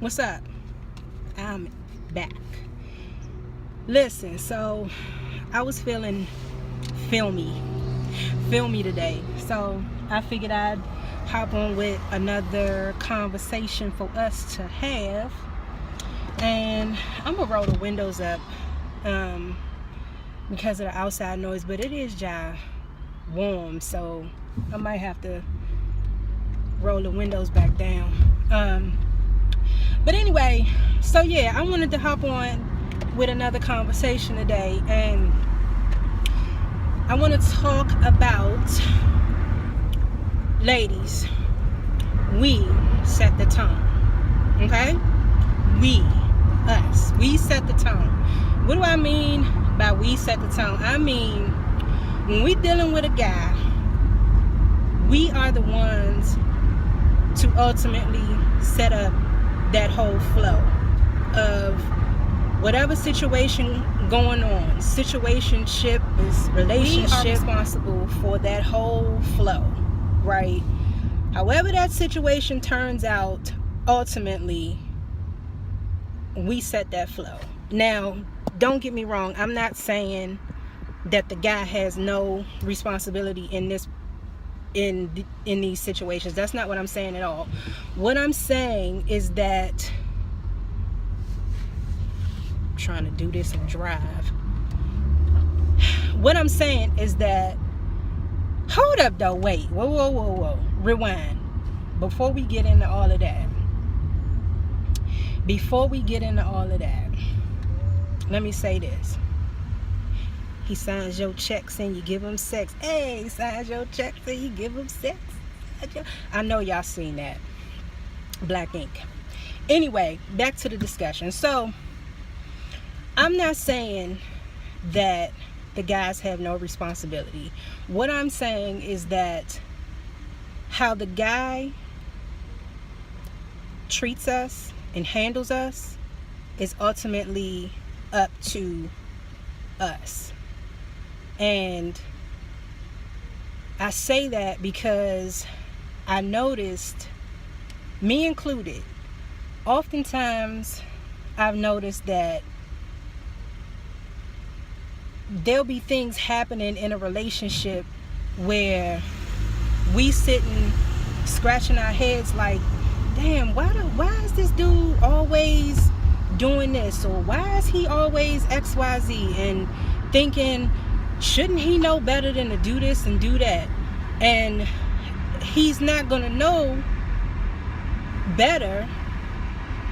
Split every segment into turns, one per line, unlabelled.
What's up? I'm back. Listen, so I was feeling filmy today. So I figured I'd hop on with another conversation for us to have. And I'm gonna roll the windows up because of the outside noise, but it is warm, so I might have to roll the windows back down. But anyway, so yeah, I wanted to hop on with another conversation today, and I want to talk about, ladies, we set the tone. Okay? We set the tone. What do I mean by we set the tone? I mean, when we dealing with a guy, we are the ones to ultimately set up that whole flow of whatever situation going on, situationship, relationship. We are responsible for that whole flow, right? However that situation turns out, ultimately, we set that flow. Now, don't get me wrong, I'm not saying that the guy has no responsibility in these situations. That's not what I'm saying at all. What I'm saying is that, I'm trying to do this and drive. What I'm saying is that, hold up though, wait, whoa, rewind. Before we get into all of that, let me say this. He signs your checks and you give him sex. Hey, signs your checks and you give him sex. I know y'all seen that. Black ink. Anyway, back to the discussion. So, I'm not saying that the guys have no responsibility. What I'm saying is that how the guy treats us and handles us is ultimately up to us. And I say that because I noticed, me included, oftentimes I've noticed that there'll be things happening in a relationship where we sitting scratching our heads like, damn, why is this dude always doing this, or why is he always XYZ, and thinking, shouldn't he know better than to do this and do that? And he's not gonna know better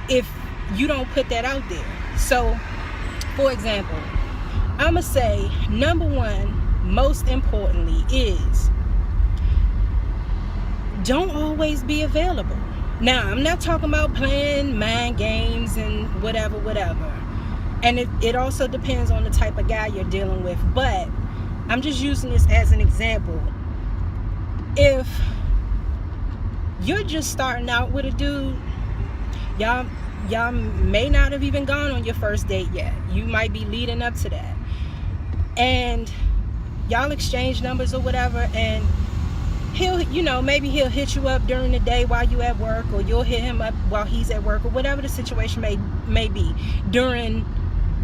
if you don't put that out there. So, for example, I'ma say, number one, most importantly, is don't always be available. Now, I'm not talking about playing mind games and whatever. And it also depends on the type of guy you're dealing with. But I'm just using this as an example. If you're just starting out with a dude, y'all may not have even gone on your first date yet. You might be leading up to that. And y'all exchange numbers or whatever, and maybe he'll hit you up during the day while you at work, or you'll hit him up while he's at work, or whatever the situation may be during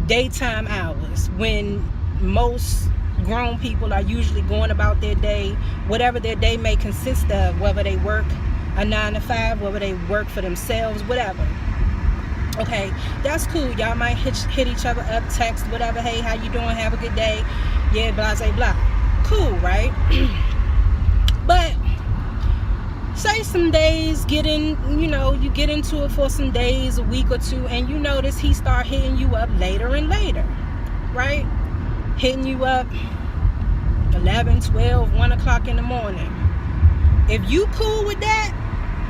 daytime hours, when most grown people are usually going about their day, whatever their day may consist of, whether they work a 9 to 5, whether they work for themselves, whatever. Okay, that's cool. Y'all might hit each other up, text, whatever. Hey, how you doing? Have a good day. Yeah, blah, blah, blah. Cool, right? But say some days you get into it for some days, a week or two, and you notice he start hitting you up later and later, right? Hitting you up 11, 12, 1 o'clock in the morning. If you cool with that,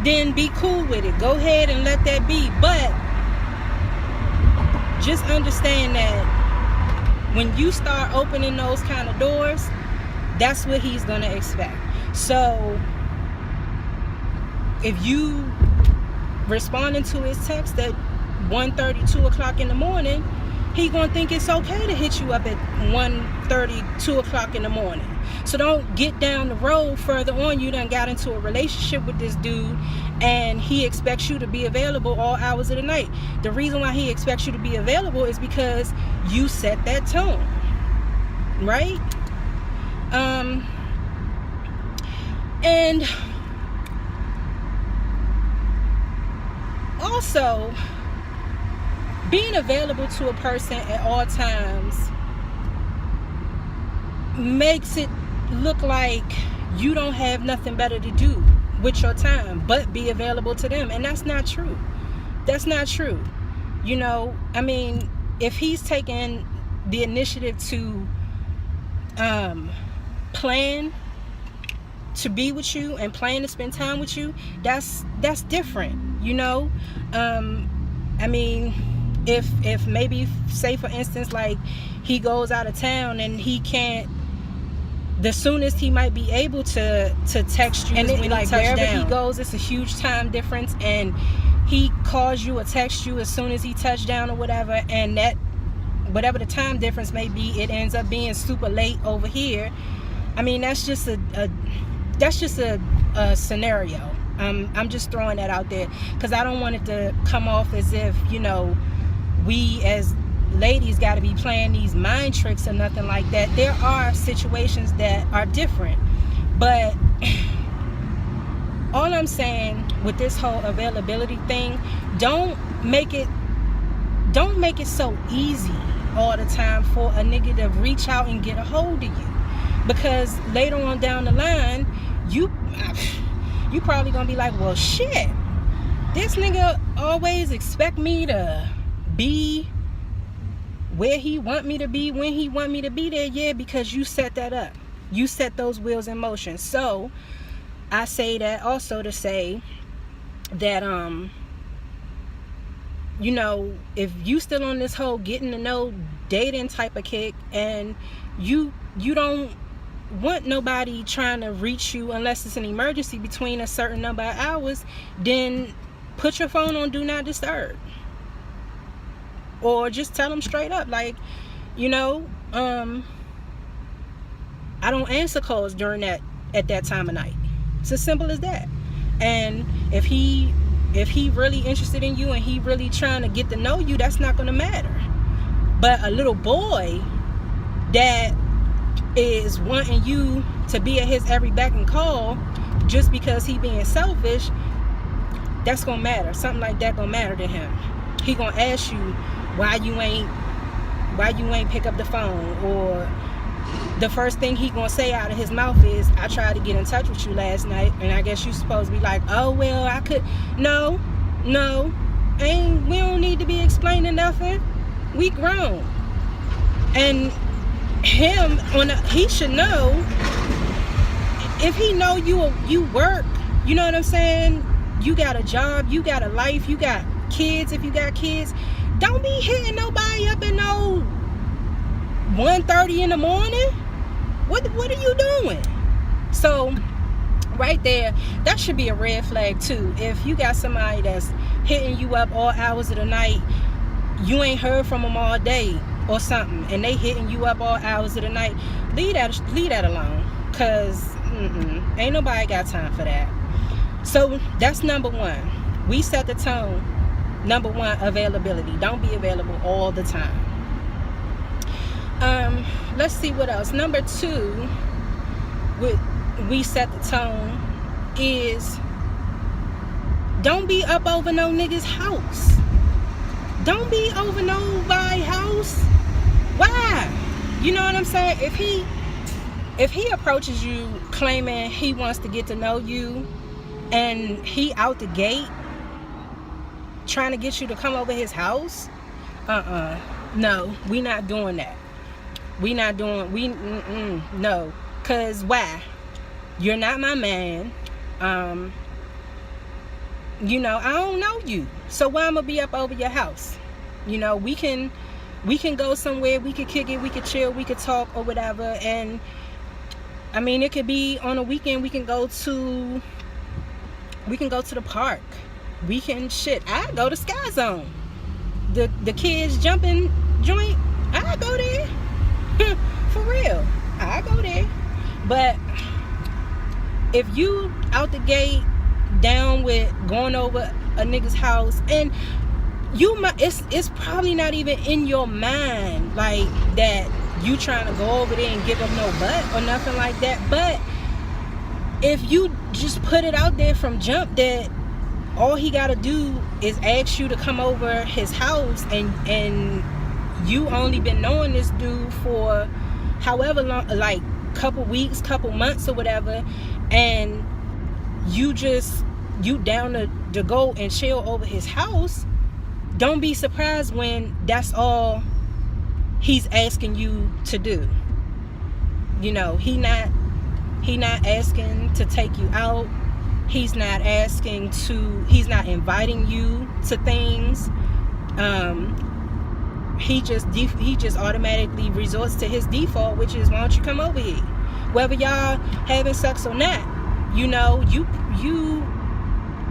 then be cool with it. Go ahead and let that be. But just understand that when you start opening those kind of doors, that's what he's going to expect. So if you responding to his text at 1:30, 2 o'clock in the morning, he gonna think it's okay to hit you up at 1:30, 2 o'clock in the morning. So don't get down the road further on. You done got into a relationship with this dude, and he expects you to be available all hours of the night. The reason why he expects you to be available is because you set that tone, right? And also, being available to a person at all times makes it look like you don't have nothing better to do with your time but be available to them, and that's not true. That's not true. You know, I mean, if he's taking the initiative to plan to be with you and plan to spend time with you, that's different, you know. I mean, if maybe, say for instance, like he goes out of town and he can't, the soonest he might be able to text you, and is when like wherever he goes, it's a huge time difference, and he calls you or texts you as soon as he touched down or whatever, and that whatever the time difference may be, it ends up being super late over here. I mean, that's just a scenario. I'm just throwing that out there because I don't want it to come off as if, you know, we as ladies got to be playing these mind tricks or nothing like that. There are situations that are different, but all I'm saying with this whole availability thing, don't make it so easy all the time for a nigga to reach out and get a hold of you, because later on down the line, you probably gonna be like, well, shit, this nigga always expect me to be where he want me to be when he want me to be there. Yeah, because you set that up. You set those wheels in motion. So I say that also to say that you know, if you still on this whole getting to know dating type of kick, and you don't want nobody trying to reach you unless it's an emergency between a certain number of hours, then put your phone on do not disturb, or just tell them straight up, like, you know, I don't answer calls during at that time of night. It's as simple as that. And if he really interested in you and he really trying to get to know you, that's not going to matter. But a little boy that is wanting you to be at his every beck and call just because he being selfish, that's gonna matter. Something like that gonna matter to him. He gonna ask you why you ain't pick up the phone, or the first thing he gonna say out of his mouth is, I tried to get in touch with you last night. And I guess you supposed to be like, oh well, I could. No, we don't need to be explaining nothing. We grown. And he should know, if he know you work, you know what I'm saying, you got a job, you got a life, you got kids, if you got kids, don't be hitting nobody up at no 1:30 in the morning. What are you doing? So right there, that should be a red flag too. If you got somebody that's hitting you up all hours of the night, you ain't heard from them all day or something, and they hitting you up all hours of the night, leave that alone, because ain't nobody got time for that. So that's number one. We set the tone. Number one, availability. Don't be available all the time. Let's see what else. Number two, we set the tone, is don't be up over no nigga's house. Don't be over nobody's house. Why? You know what I'm saying? If he approaches you claiming he wants to get to know you, and he out the gate trying to get you to come over his house, no, we not doing that. No. Cause why? You're not my man. You know, I don't know you, so why I'm gonna be up over your house? You know, we can go somewhere, we could kick it, we could chill, we could talk or whatever. And I mean, it could be on a weekend, we can go to the park. I go to Sky Zone. The kids jumping joint, I go there. For real, I go there. But if you out the gate down with going over a nigga's house, and you might, it's probably not even in your mind like that you trying to go over there and give up no butt or nothing like that. But if you just put it out there from jump that all he gotta do is ask you to come over his house, and you only been knowing this dude for however long, like couple weeks, couple months or whatever, and you down to go and chill over his house, don't be surprised when that's all he's asking you to do. You know, he not asking to take you out. He's not inviting you to things. He just automatically resorts to his default, which is, why don't you come over here? Whether y'all having sex or not, you know, you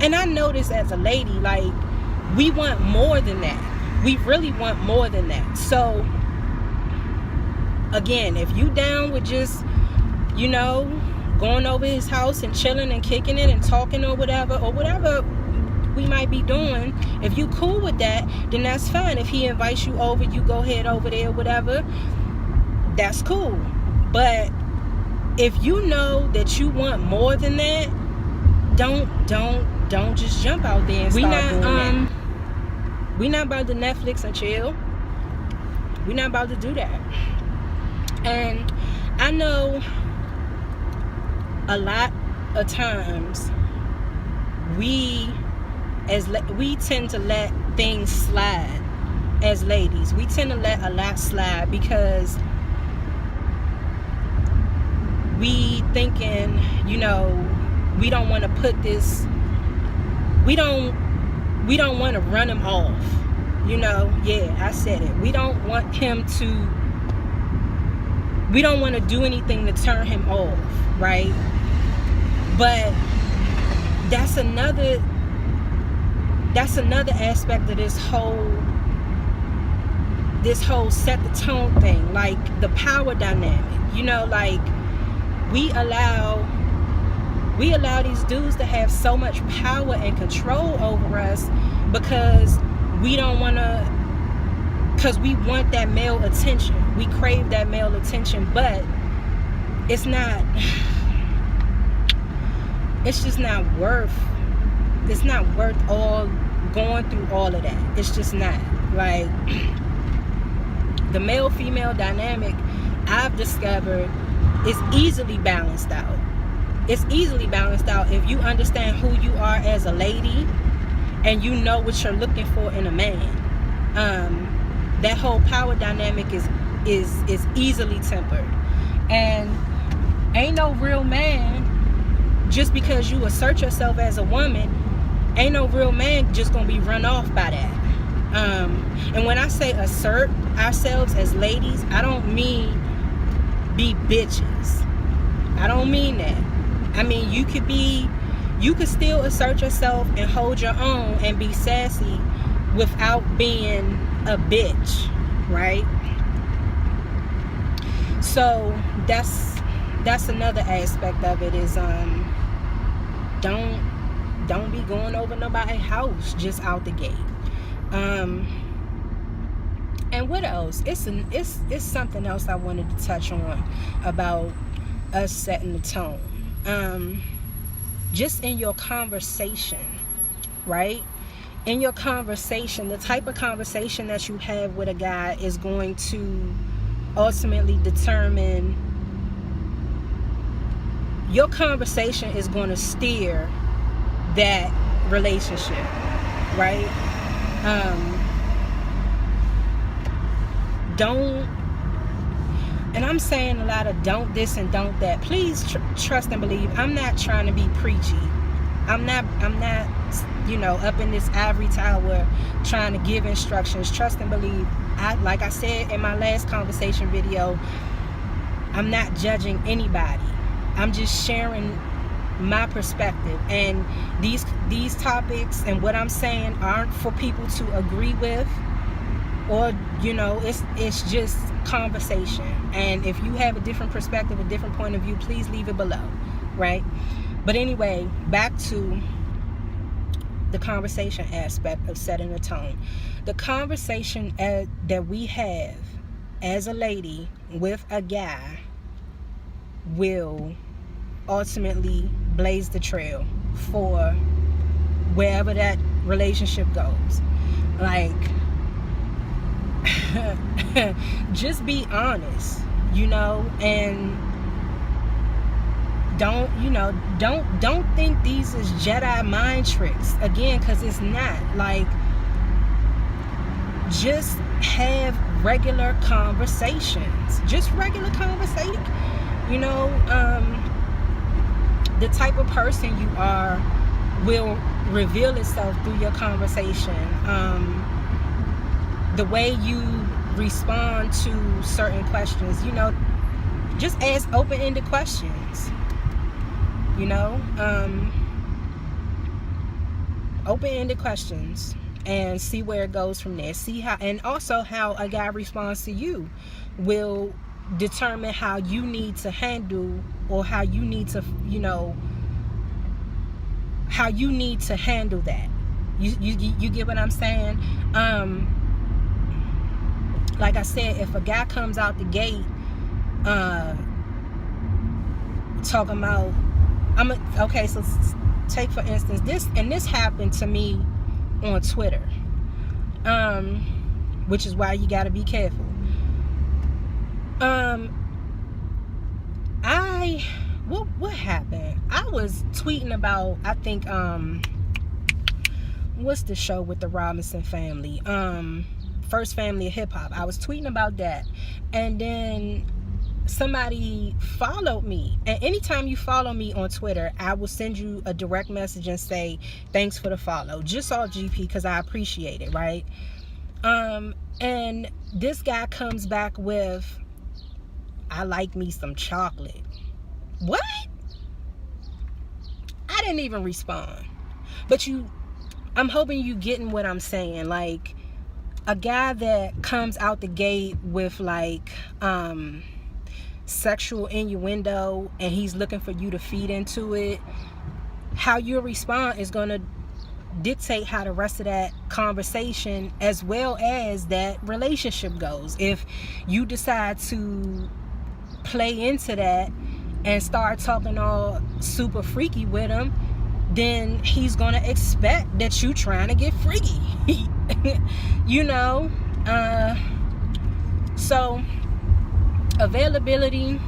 and I know this as a lady, like, we want more than that. We really want more than that. So again, if you down with just, you know, going over his house and chilling and kicking it and talking or whatever we might be doing, if you cool with that, then that's fine. If he invites you over, you go head over there, whatever, that's cool. But if you know that you want more than that, don't just jump out there and start doing that. We not about to Netflix and chill. We not about to do that. And I know a lot of times we tend to let things slide as ladies. We tend to let a lot slide because we thinking, you know, we don't want to put this, we don't want to run him off. You know, yeah, I said it. We don't want to do anything to turn him off, right? But that's another aspect of this whole set the tone thing, like the power dynamic. You know, like we allow these dudes to have so much power and control over us because we want that male attention. We crave that male attention, but it's just not worth all going through all of that. It's just not. Like, the male-female dynamic, I've discovered, is easily balanced out. It's easily balanced out if you understand who you are as a lady and you know what you're looking for in a man. That whole power dynamic is easily tempered. And ain't no real man, just because you assert yourself as a woman, ain't no real man just gonna be run off by that. And when I say assert ourselves as ladies, I don't mean be bitches. I don't mean that. I mean, you could still assert yourself and hold your own and be sassy without being a bitch, right? So that's another aspect of it is don't be going over nobody's house just out the gate. And what else? It's something else I wanted to touch on about us setting the tone. Just in your conversation, right? In your conversation, the type of conversation that you have with a guy is going to ultimately determine, your conversation is going to steer that relationship, right? And I'm saying a lot of don't this and don't that. Please trust and believe. I'm not trying to be preachy. I'm not, you know, up in this ivory tower trying to give instructions. Trust and believe. Like I said in my last conversation video, I'm not judging anybody. I'm just sharing my perspective. And these topics and what I'm saying aren't for people to agree with. or it's just conversation. And if you have a different perspective, a different point of view, please leave it below, right? But anyway, back to the conversation aspect of setting a tone. The conversation that we have as a lady with a guy will ultimately blaze the trail for wherever that relationship goes. Like, just be honest, and don't think these is Jedi mind tricks, again, because it's not. Like, just have regular conversations, the type of person you are will reveal itself through your conversation. The way you respond to certain questions, just ask open-ended questions, open-ended questions, and see where it goes from there. See how, and also how a guy responds to you will determine how you need to handle, or how you need to, how you need to handle that. You get what I'm saying? Like I said, if a guy comes out the gate talking about, okay, so take for instance this happened to me on Twitter, which is why you got to be careful. What happened? I was tweeting about, I think, what's the show with the Robinson family? First Family of Hip Hop. I was tweeting about that, and then somebody followed me. And anytime you follow me on Twitter, I will send you a direct message and say thanks for the follow, just off GP, because I appreciate it, right? And this guy comes back with, I like me some chocolate. What? I didn't even respond. But I'm hoping you getting what I'm saying. Like, a guy that comes out the gate with like sexual innuendo, and he's looking for you to feed into it, how you respond is going to dictate how the rest of that conversation as well as that relationship goes. If you decide to play into that and start talking all super freaky with him, then he's going to expect that you trying to get freaky. So availability,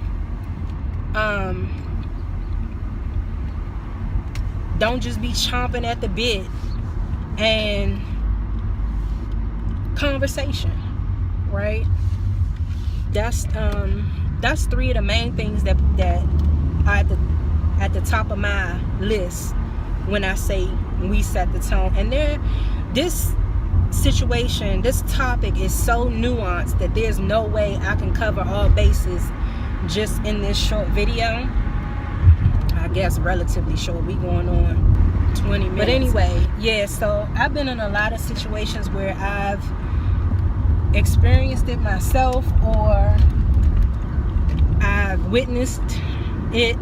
don't just be chomping at the bit, and conversation, right? That's three of the main things that are at the top of my list when I say we set the tone. And this situation, this topic is so nuanced that there's no way I can cover all bases just in this short video. I guess relatively short. We going on 20 minutes. But anyway, yeah, so I've been in a lot of situations where I've experienced it myself, or I've witnessed it.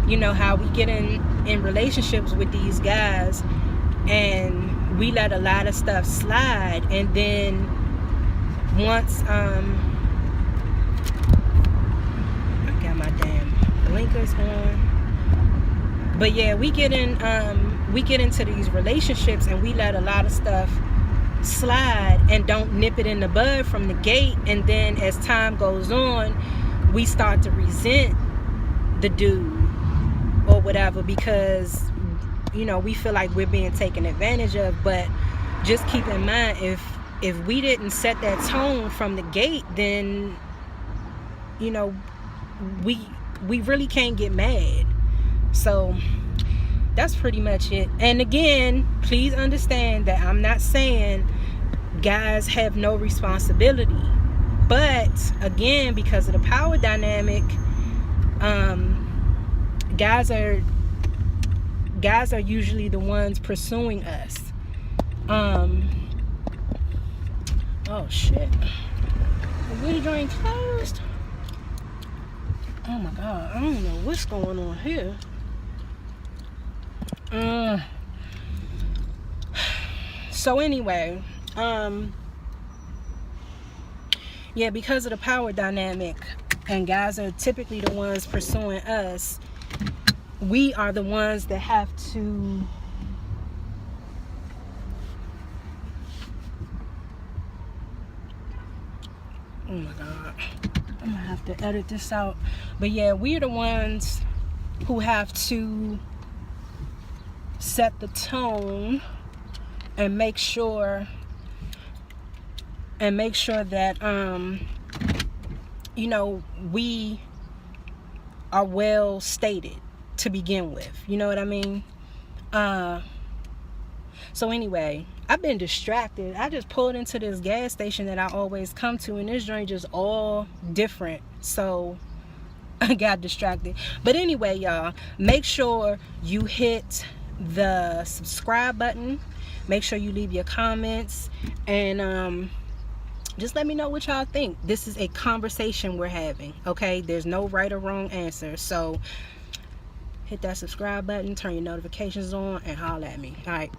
How we get in relationships with these guys, and we let a lot of stuff slide, and then once I got my damn blinkers on. But yeah, we get into these relationships, and we let a lot of stuff slide and don't nip it in the bud from the gate. And then as time goes on, we start to resent the dude or whatever, because we feel like we're being taken advantage of. But just keep in mind, if we didn't set that tone from the gate, then we really can't get mad. So that's pretty much it. And again, please understand that I'm not saying guys have no responsibility, but again, because of the power dynamic, guys are usually the ones pursuing us. Oh shit. The window drain closed. Oh my god, I don't know what's going on here. So anyway, yeah, because of the power dynamic, and guys are typically the ones pursuing us, we are the ones that have to oh my god, I'm gonna have to edit this out. But yeah, we're the ones who have to set the tone and make sure that you know, we are well stated to begin with, you know what I mean? So anyway, I've been distracted. I just pulled into this gas station that I always come to, and this joint just all different, so I got distracted. But anyway, y'all, make sure you hit the subscribe button, make sure you leave your comments, and just let me know what y'all think. This is a conversation we're having, okay? There's no right or wrong answer. So hit that subscribe button, turn your notifications on, and holler at me. All right.